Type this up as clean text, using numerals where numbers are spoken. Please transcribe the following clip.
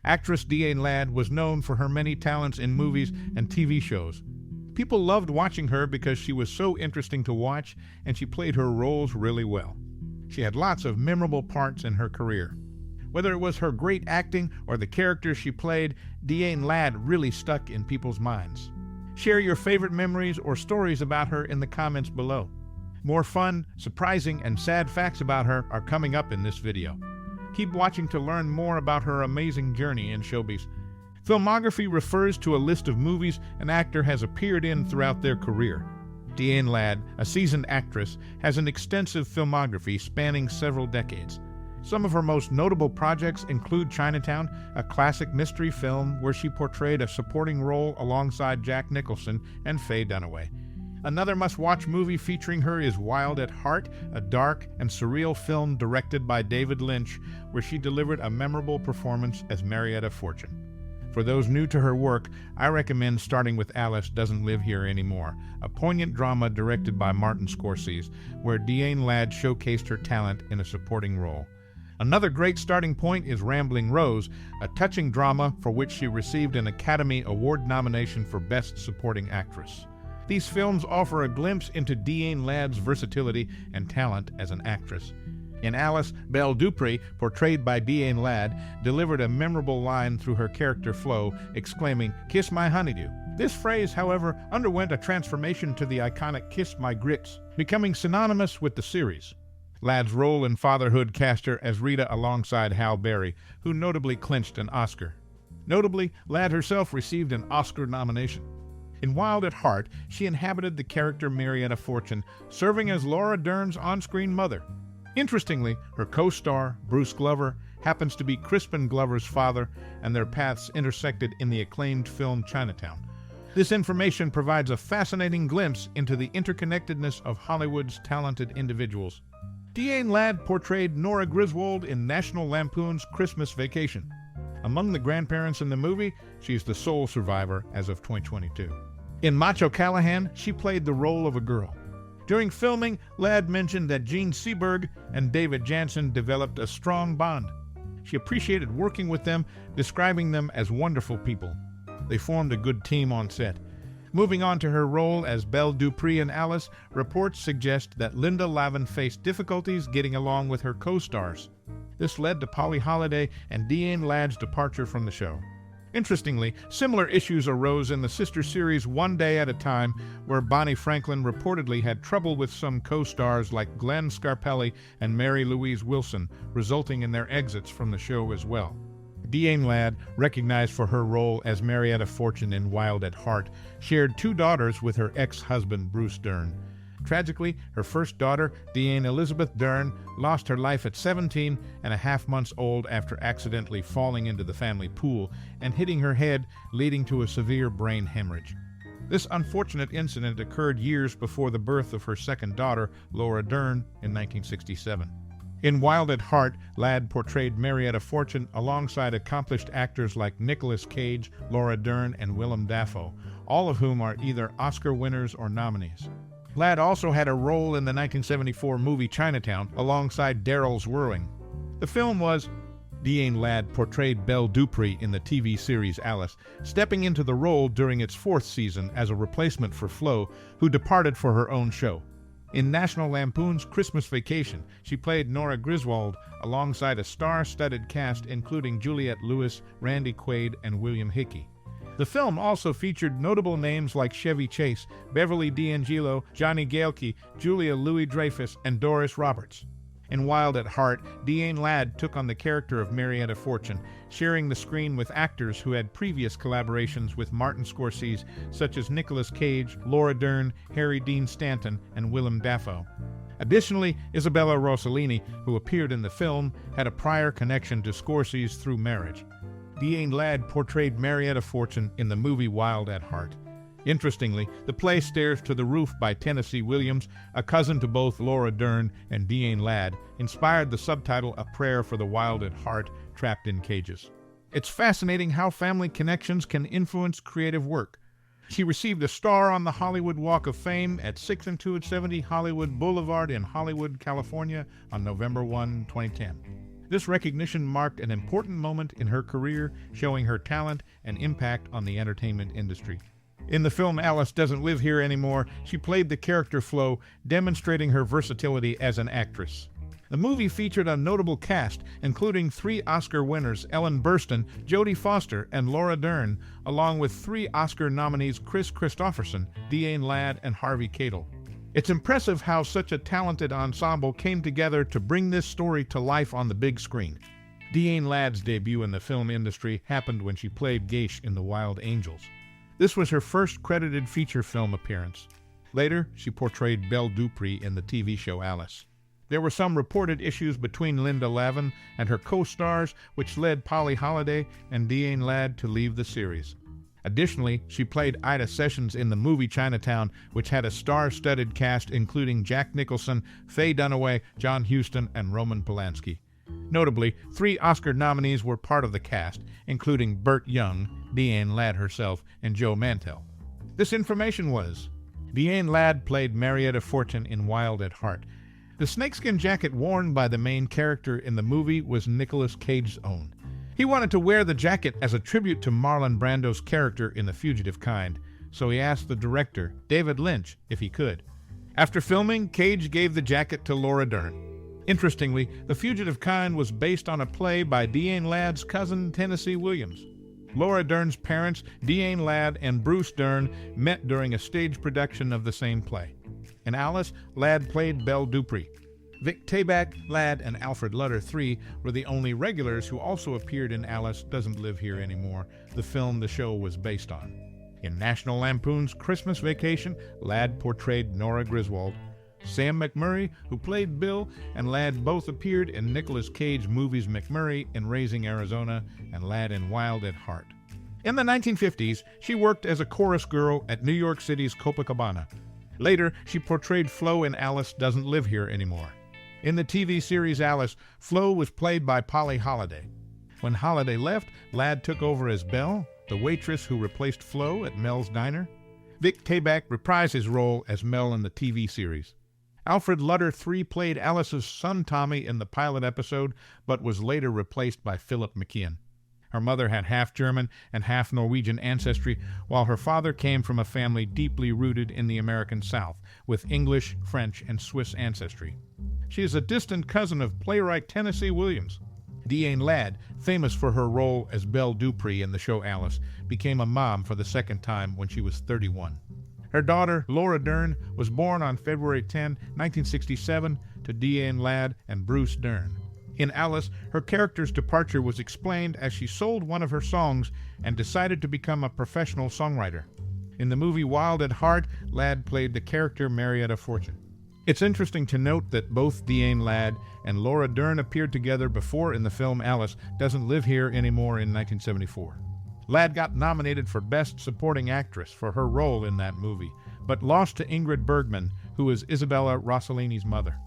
Actress Diane Ladd was known for her many talents in movies and TV shows. People loved watching her because she was so interesting to watch and she played her roles really well. She had lots of memorable parts in her career. Whether it was her great acting or the characters she played, Diane Ladd really stuck in people's minds. Share your favorite memories or stories about her in the comments below. More fun, surprising, and sad facts about her are coming up in this video. Keep watching to learn more about her amazing journey in showbiz. Filmography refers to a list of movies an actor has appeared in throughout their career. Diane Ladd, a seasoned actress, has an extensive filmography spanning several decades. Some of her most notable projects include Chinatown, a classic mystery film where she portrayed a supporting role alongside Jack Nicholson and Faye Dunaway. Another must-watch movie featuring her is Wild at Heart, a dark and surreal film directed by David Lynch, where she delivered a memorable performance as Marietta Fortune. For those new to her work, I recommend starting with Alice Doesn't Live Here Anymore, a poignant drama directed by Martin Scorsese, where Diane Ladd showcased her talent in a supporting role. Another great starting point is Rambling Rose, a touching drama for which she received an Academy Award nomination for Best Supporting Actress. These films offer a glimpse into Diane Ladd's versatility and talent as an actress. In Alice, Belle Dupree, portrayed by Diane Ladd, delivered a memorable line through her character Flo, exclaiming, "Kiss my honeydew." This phrase, however, underwent a transformation to the iconic "Kiss my grits," becoming synonymous with the series. Ladd's role in Fatherhood cast her as Rita alongside Hal Berry, who notably clinched an Oscar. Notably, Ladd herself received an Oscar nomination. In Wild at Heart, she inhabited the character Marietta Fortune, serving as Laura Dern's on-screen mother. Interestingly, her co-star, Bruce Glover, happens to be Crispin Glover's father, and their paths intersected in the acclaimed film Chinatown. This information provides a fascinating glimpse into the interconnectedness of Hollywood's talented individuals. Diane Ladd portrayed Nora Griswold in National Lampoon's Christmas Vacation. Among the grandparents in the movie, she's the sole survivor as of 2022. In Macho Callahan, she played the role of a girl. During filming, Ladd mentioned that Gene Seberg and David Janssen developed a strong bond. She appreciated working with them, describing them as wonderful people. They formed a good team on set. Moving on to her role as Belle Dupree in Alice, reports suggest that Linda Lavin faced difficulties getting along with her co-stars. This led to Polly Holliday and Diane Ladd's departure from the show. Interestingly, similar issues arose in the sister series One Day at a Time, where Bonnie Franklin reportedly had trouble with some co-stars like Glenn Scarpelli and Mary Louise Wilson, resulting in their exits from the show as well. Diane Ladd, recognized for her role as Marietta Fortune in Wild at Heart, shared 2 daughters with her ex-husband Bruce Dern. Tragically, her first daughter, Diane Elizabeth Dern, lost her life at 17 and a half months old after accidentally falling into the family pool and hitting her head, leading to a severe brain hemorrhage. This unfortunate incident occurred years before the birth of her second daughter, Laura Dern, in 1967. In Wild at Heart, Ladd portrayed Marietta Fortune alongside accomplished actors like Nicolas Cage, Laura Dern, and Willem Dafoe, all of whom are either Oscar winners or nominees. Ladd also had a role in the 1974 movie Chinatown alongside Darryl Zwirling. The film was Diane Ladd portrayed Belle Dupree in the TV series Alice, stepping into the role during its 4th season as a replacement for Flo, who departed for her own show. In National Lampoon's Christmas Vacation, she played Nora Griswold alongside a star-studded cast including Juliette Lewis, Randy Quaid, and William Hickey. The film also featured notable names like Chevy Chase, Beverly D'Angelo, Johnny Galecki, Julia Louis-Dreyfus, and Doris Roberts. In Wild at Heart, Diane Ladd took on the character of Marietta Fortune, sharing the screen with actors who had previous collaborations with Martin Scorsese, such as Nicolas Cage, Laura Dern, Harry Dean Stanton, and Willem Dafoe. Additionally, Isabella Rossellini, who appeared in the film, had a prior connection to Scorsese through marriage. Diane Ladd portrayed Marietta Fortune in the movie Wild at Heart. Interestingly, the play Stairs to the Roof by Tennessee Williams, a cousin to both Laura Dern and Diane Ladd, inspired the subtitle A Prayer for the Wild at Heart, Trapped in Cages. It's fascinating how family connections can influence creative work. She received a star on the Hollywood Walk of Fame at 6-270 Hollywood Boulevard in Hollywood, California on November 1, 2010. This recognition marked an important moment in her career, showing her talent and impact on the entertainment industry. In the film Alice Doesn't Live Here Anymore, she played the character Flo, demonstrating her versatility as an actress. The movie featured a notable cast, including 3 Oscar winners Ellen Burstyn, Jodie Foster, and Laura Dern, along with 3 Oscar nominees Chris Christopherson, Diane Ladd, and Harvey Keitel. It's impressive how such a talented ensemble came together to bring this story to life on the big screen. Diane Ladd's debut in the film industry happened when she played Geish in The Wild Angels. This was her first credited feature film appearance. Later, she portrayed Belle Dupree in the TV show Alice. There were some reported issues between Linda Lavin and her co-stars, which led Polly Holliday and Diane Ladd to leave the series. Additionally, she played Ida Sessions in the movie Chinatown, which had a star-studded cast including Jack Nicholson, Faye Dunaway, John Huston, and Roman Polanski. Notably, 3 Oscar nominees were part of the cast, including Burt Young, Diane Ladd herself, and Joe Mantel. This information was: Diane Ladd played Marietta Fortune in Wild at Heart. The snakeskin jacket worn by the main character in the movie was Nicolas Cage's own. He wanted to wear the jacket as a tribute to Marlon Brando's character in The Fugitive Kind, so he asked the director, David Lynch, if he could. After filming, Cage gave the jacket to Laura Dern. Interestingly, The Fugitive Kind was based on a play by Diane Ladd's cousin Tennessee Williams. Laura Dern's parents, Diane Ladd and Bruce Dern, met during a stage production of the same play. In Alice, Ladd played Belle Dupree. Vic Tayback, Ladd, and Alfred Lutter III were the only regulars who also appeared in Alice Doesn't Live Here Anymore, the film the show was based on. In National Lampoon's Christmas Vacation, Ladd portrayed Nora Griswold. Sam McMurray, who played Bill, and Ladd both appeared in Nicolas Cage movies McMurray in Raising Arizona and Ladd in Wild at Heart. In the 1950s, she worked as a chorus girl at New York City's Copacabana. Later, she portrayed Flo in Alice Doesn't Live Here Anymore. In the TV series Alice, Flo was played by Polly Holliday. When Holliday left, Ladd took over as Belle, the waitress who replaced Flo at Mel's Diner. Vic Tayback reprised his role as Mel in the TV series. Alfred Lutter III played Alice's son Tommy in the pilot episode, but was later replaced by Philip McKeon. Her mother had half German and half Norwegian ancestry, while her father came from a family deeply rooted in the American South, with English, French, and Swiss ancestry. She is a distant cousin of playwright Tennessee Williams. Diane Ladd, famous for her role as Belle Dupree in the show Alice, became a mom for the second time when she was 31. Her daughter, Laura Dern, was born on February 10, 1967, to Diane Ladd and Bruce Dern. In Alice, her character's departure was explained as she sold one of her songs and decided to become a professional songwriter. In the movie Wild at Heart, Ladd played the character Marietta Fortune. It's interesting to note that both Diane Ladd and Laura Dern appeared together before in the film Alice Doesn't Live Here Anymore in 1974. Ladd got nominated for Best Supporting Actress for her role in that movie, but lost to Ingrid Bergman, who is Isabella Rossellini's mother.